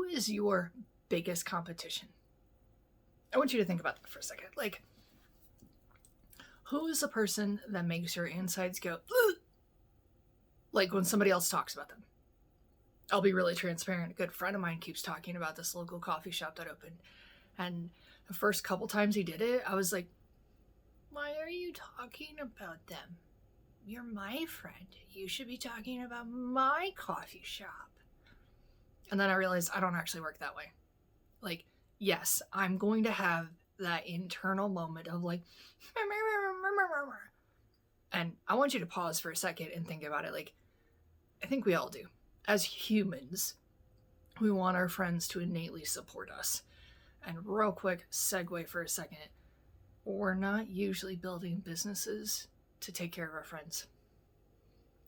is your biggest competition? I want you to think about that for a second. Like, who is the person that makes your insides go, ugh, like when somebody else talks about them? I'll be really transparent. A good friend of mine keeps talking about this local coffee shop that opened. And the first couple times he did it, I was like, why are you talking about them? You're my friend. You should be talking about my coffee shop. And then I realized I don't actually work that way. Like, yes, I'm going to have that internal moment of like, and I want you to pause for a second and think about it. Like, I think we all do. As humans, we want our friends to innately support us. And real quick, segue for a second. We're not usually building businesses to take care of our friends,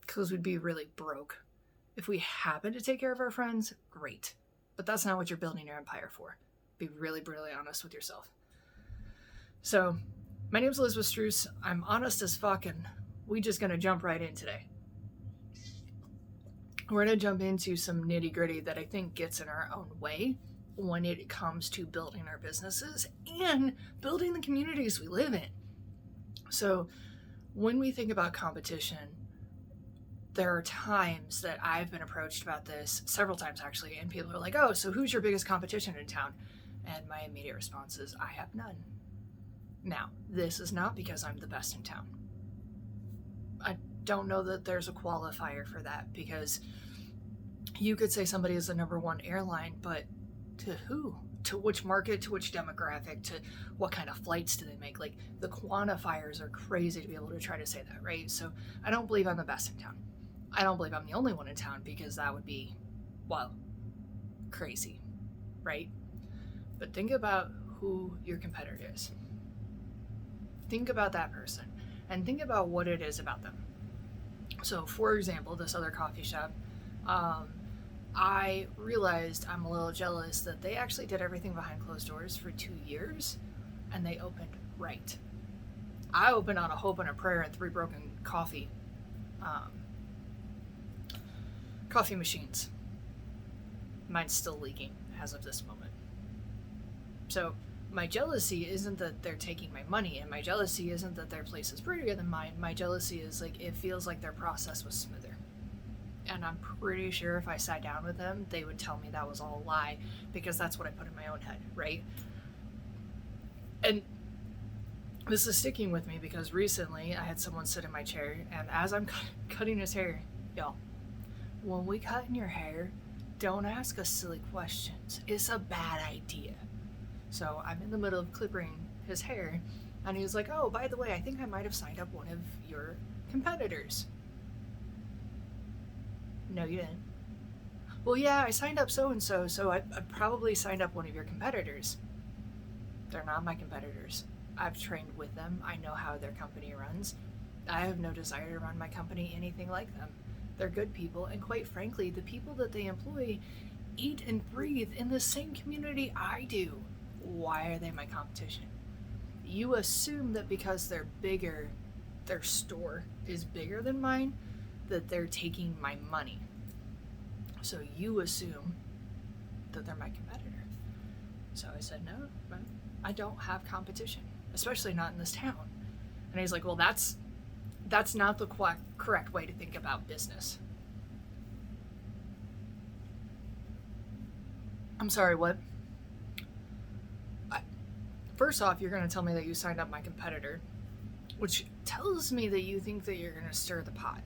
because we'd be really broke. If we happen to take care of our friends, great. But that's not what you're building your empire for. Be really brutally honest with yourself. So, my name's Elizabeth Struess. I'm honest as fuck, and we just gonna jump right in today. We're gonna jump into some nitty gritty that I think gets in our own way when it comes to building our businesses and building the communities we live in. So, when we think about competition, there are times that I've been approached about this, several times actually, and people are like, oh, so who's your biggest competition in town? And my immediate response is, I have none. Now, this is not because I'm the best in town. I don't know that there's a qualifier for that, because you could say somebody is the number one airline, but to who? To which market? To which demographic? To what kind of flights do they make? Like, the quantifiers are crazy to be able to try to say that, right? So I don't believe I'm the best in town. I don't believe I'm the only one in town, because that would be, well, crazy, right? But think about who your competitor is. Think about that person, and think about what it is about them. So, for example, this other coffee shop, I realized I'm a little jealous that they actually did everything behind closed doors for 2 years, and they opened right. I opened on a hope and a prayer and 3 broken coffee machines. Mine's still leaking as of this moment. So my jealousy isn't that they're taking my money, and my jealousy isn't that their place is prettier than mine. My jealousy is like, it feels like their process was smoother. And I'm pretty sure if I sat down with them, they would tell me that was all a lie, because that's what I put in my own head, right? And this is sticking with me because recently I had someone sit in my chair, and as I'm cutting his hair, y'all, when we cut in your hair, don't ask us silly questions. It's a bad idea. So I'm in the middle of clipping his hair, and he was like, oh, by the way, I think I might have signed up one of your competitors. No, you didn't. Well, yeah, I signed up so-and-so, so I probably signed up one of your competitors. They're not my competitors. I've trained with them. I know how their company runs. I have no desire to run my company anything like them. They're good people, and quite frankly, the people that they employ eat and breathe in the same community I do. Why are they my competition? You assume that because they're bigger, their store is bigger than mine, that they're taking my money. So you assume that they're my competitor. So I said, no, I don't have competition, especially not in this town. And he's like, well, that's not the correct way to think about business. I'm sorry, what? First off, you're going to tell me that you signed up my competitor, which tells me that you think that you're going to stir the pot.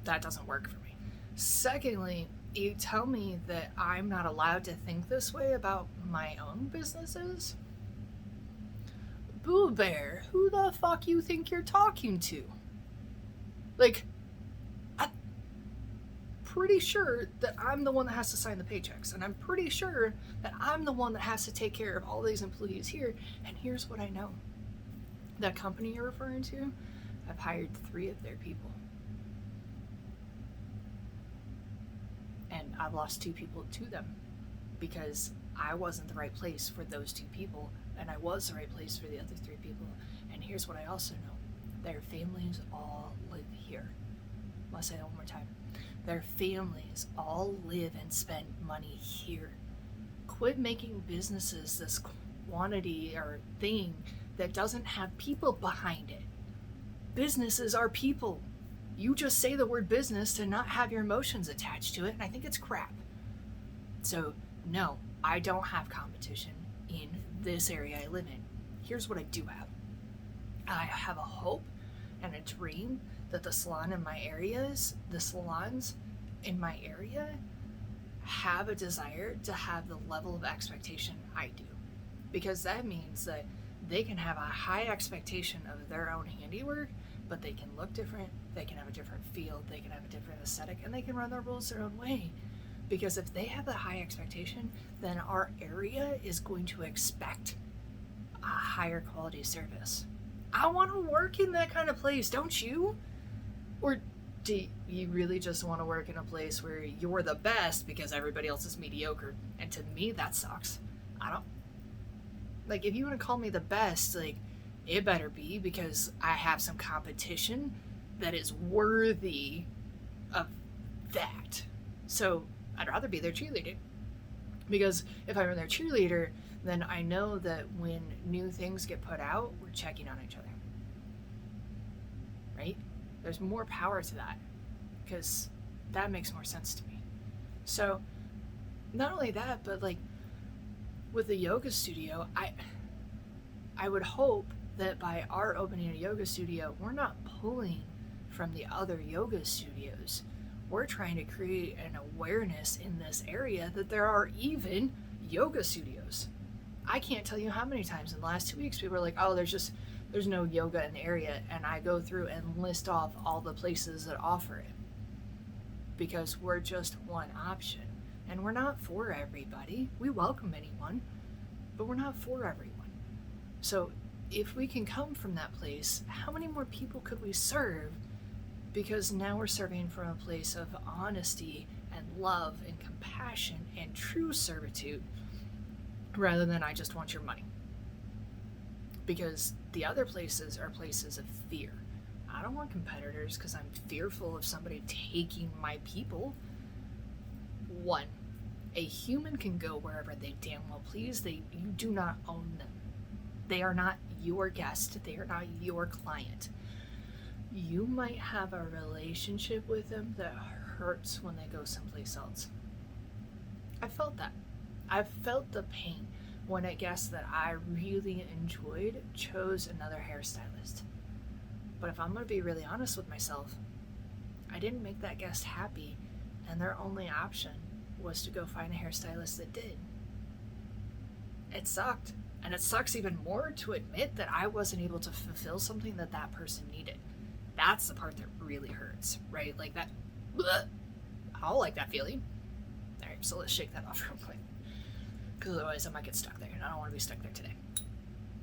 That doesn't work for me. Secondly, you tell me that I'm not allowed to think this way about my own businesses? Boo Bear, who the fuck you think you're talking to? Like, I'm pretty sure that I'm the one that has to sign the paychecks, and I'm pretty sure that I'm the one that has to take care of all these employees here. And here's what I know. That company you're referring to, I've hired 3 of their people. And I've lost 2 people to them because I wasn't the right place for those 2 people, and I was the right place for the other 3 people. And here's what I also know. Their families all live here. I'll say that one more time. Their families all live and spend money here. Quit making businesses this quantity or thing that doesn't have people behind it. Businesses are people. You just say the word business to not have your emotions attached to it, and I think it's crap. So, no, I don't have competition in this area I live in. Here's what I do have. I have a hope and a dream that the salons in my area have a desire to have the level of expectation I do. Because that means that they can have a high expectation of their own handiwork, but they can look different, they can have a different feel, they can have a different aesthetic, and they can run their rules their own way. Because if they have a high expectation, then our area is going to expect a higher quality service. I want to work in that kind of place, don't you? Or do you really just want to work in a place where you're the best because everybody else is mediocre? And to me, that sucks. Like, if you want to call me the best, like, it better be because I have some competition that is worthy of that. So I'd rather be their cheerleader. Because if I'm their cheerleader, then I know that when new things get put out, we're checking on each other. Right? There's more power to that. Because that makes more sense to me. So, not only that, but like, with the yoga studio, I would hope that by our opening a yoga studio, we're not pulling from the other yoga studios. We're trying to create an awareness in this area that there are even yoga studios. I can't tell you how many times in the last 2 weeks people are like, oh, there's no yoga in the area, and I go through and list off all the places that offer it. Because we're just one option. And we're not for everybody. We welcome anyone, but we're not for everyone. So if we can come from that place, how many more people could we serve? Because now we're serving from a place of honesty and love and compassion and true servitude, rather than I just want your money. Because the other places are places of fear. I don't want competitors because I'm fearful of somebody taking my people. 1, a human can go wherever they damn well please. You do not own them. They are not your guest. They are not your client. You might have a relationship with them that hurts when they go someplace else. I felt that. I felt the pain when a guest that I really enjoyed chose another hairstylist. But if I'm going to be really honest with myself, I didn't make that guest happy, and their only option was to go find a hairstylist that did. It sucked. And it sucks even more to admit that I wasn't able to fulfill something that that person needed. That's the part that really hurts, right? Like that, bleh, I don't like that feeling. All right, so let's shake that off real quick. Because otherwise I might get stuck there, and I don't want to be stuck there today.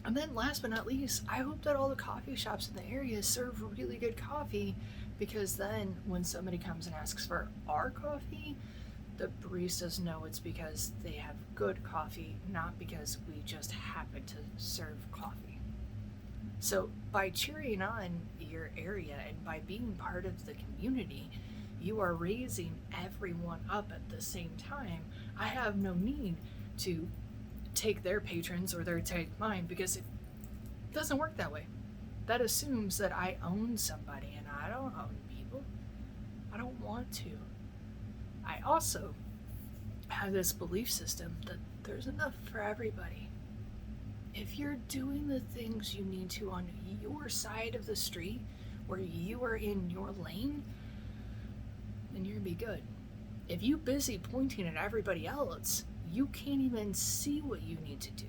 And then last but not least, I hope that all the coffee shops in the area serve really good coffee, because then when somebody comes and asks for our coffee, the baristas know it's because they have good coffee, not because we just happen to serve coffee. So by cheering on your area and by being part of the community, you are raising everyone up at the same time. I have no need to take their patrons or they take mine, because it doesn't work that way. That assumes that I own somebody, and I don't own people. I don't want to. I also have this belief system that there's enough for everybody. If you're doing the things you need to on your side of the street, where you are in your lane, then you're gonna be good. If you're busy pointing at everybody else, you can't even see what you need to do.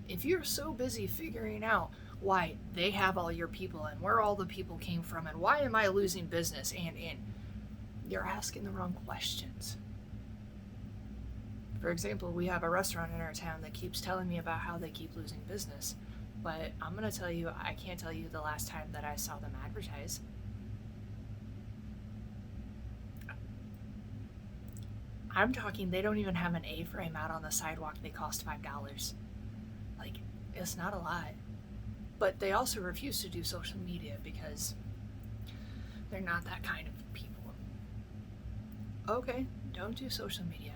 If you're so busy figuring out why they have all your people and where all the people came from and why am I losing business, and you're asking the wrong questions. For example, we have a restaurant in our town that keeps telling me about how they keep losing business, but I'm going to tell you, I can't tell you the last time that I saw them advertise. I'm talking, they don't even have an A-frame out on the sidewalk. They cost $5. Like, it's not a lot. But they also refuse to do social media because they're not that kind of people. Okay, don't do social media.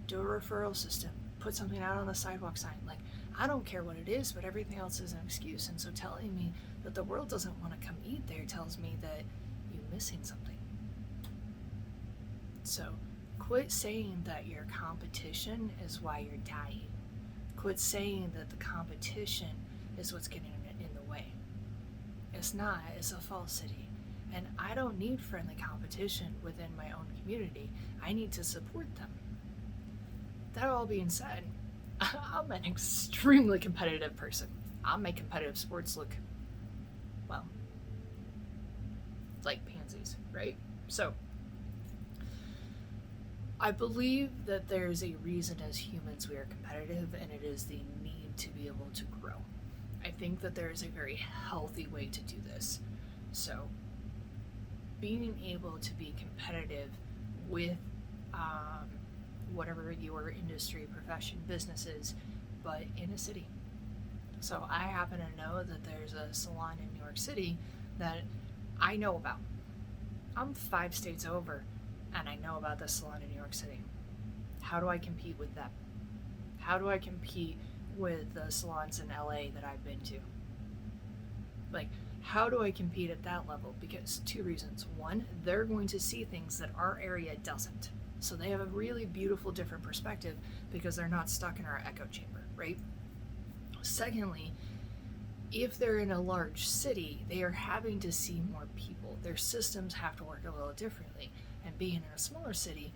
Do a referral system. Put something out on the sidewalk sign. Like, I don't care what it is, but everything else is an excuse. And so telling me that the world doesn't want to come eat there tells me that you're missing something. So quit saying that your competition is why you're dying. Quit saying that the competition is what's getting in the way. It's not, it's a falsity. And I don't need friendly competition within my own community. I need to support them. That all being said, I'm an extremely competitive person. I'll make competitive sports look, well, like pansies, right? So, I believe that there's a reason as humans we are competitive, and it is the need to be able to grow. I think that there is a very healthy way to do this. So, being able to be competitive with whatever your industry, profession, business is, but in a city. So I happen to know that there's a salon in New York City that I know about. I'm 5 states over, and I know about this salon in New York City. How do I compete with them? How do I compete with the salons in LA that I've been to? Like, how do I compete at that level? Because 2 reasons. 1, they're going to see things that our area doesn't. So they have a really beautiful different perspective because they're not stuck in our echo chamber, right? Secondly, if they're in a large city, they are having to see more people. Their systems have to work a little differently. And being in a smaller city,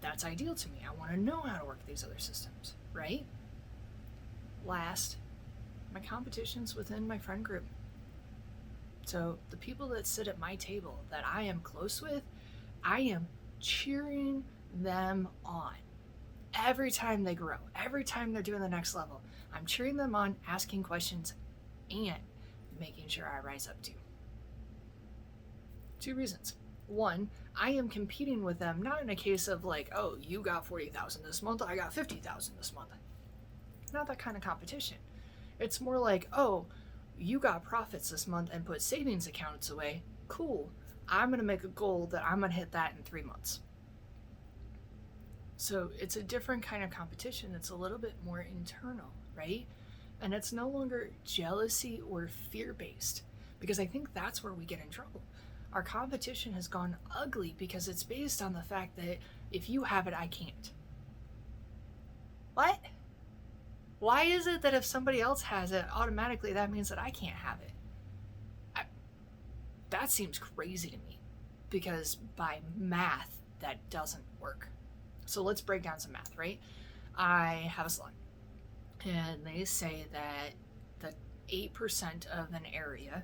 that's ideal to me. I want to know how to work these other systems, right? Last, my competition's within my friend group. So the people that sit at my table that I am close with, I am cheering them on. Every time they grow, every time they're doing the next level, I'm cheering them on, asking questions, and making sure I rise up too. 2 reasons. 1, I am competing with them, not in a case of like, oh, you got 40,000 this month, I got 50,000 this month. Not that kind of competition. It's more like, oh, you got profits this month and put savings accounts away. Cool. I'm going to make a goal that I'm going to hit that in 3 months. So it's a different kind of competition. It's a little bit more internal, right? And it's no longer jealousy or fear-based, because I think that's where we get in trouble. Our competition has gone ugly because it's based on the fact that if you have it, I can't. What? Why is it that if somebody else has it, automatically that means that I can't have it? That seems crazy to me, because by math, that doesn't work. So let's break down some math, right? I have a salon, and they say that the 8% of an area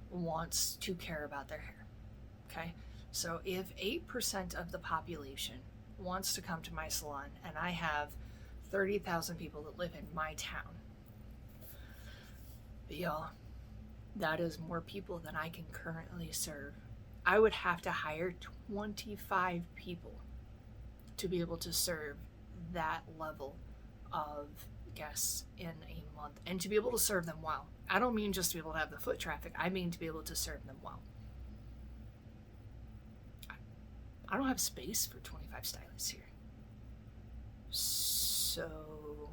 wants to care about their hair, okay? So if 8% of the population wants to come to my salon, and I have 30,000 people that live in my town, y'all, that is more people than I can currently serve. I would have to hire 25 people to be able to serve that level of guests in a month, and to be able to serve them well. I don't mean just to be able to have the foot traffic. I mean to be able to serve them well. I don't have space for 25 stylists here. So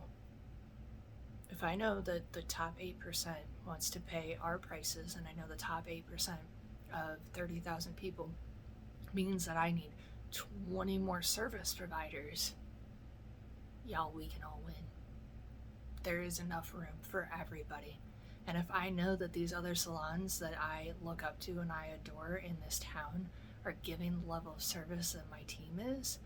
if I know that the top 8% wants to pay our prices, and I know the top 8% of 30,000 people means that I need 20 more service providers, y'all, we can all win. There is enough room for everybody. And if I know that these other salons that I look up to and I adore in this town are giving the level of service that my team is,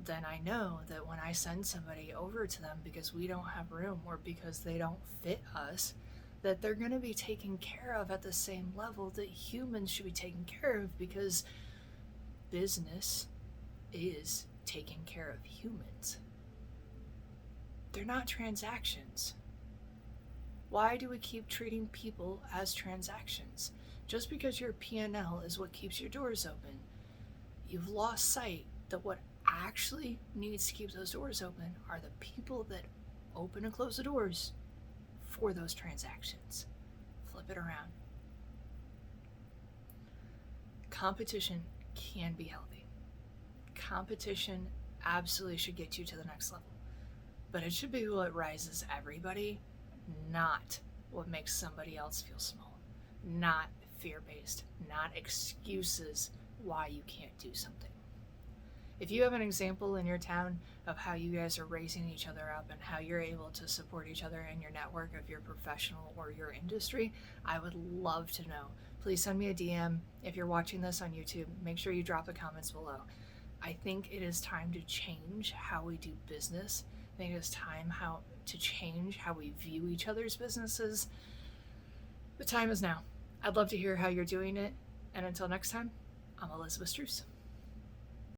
then I know that when I send somebody over to them because we don't have room or because they don't fit us, that they're going to be taken care of at the same level that humans should be taken care of, because business is taking care of humans. They're not transactions. Why do we keep treating people as transactions? Just because your P&L is what keeps your doors open, you've lost sight that what actually needs to keep those doors open are the people that open and close the doors for those transactions. Flip it around. Competition can be healthy. competition absolutely should get you to the next level, but it should be what rises everybody, not what makes somebody else feel small, not fear-based, not excuses why you can't do something. If you have an example in your town of how you guys are raising each other up and how you're able to support each other in your network of your professional or your industry, I would love to know. Please send me a DM. If you're watching this on YouTube, make sure you drop the comments below. I think it is time to change how we do business. I think it is time to change how we view each other's businesses. The time is now. I'd love to hear how you're doing it. And until next time, I'm Elizabeth Struess.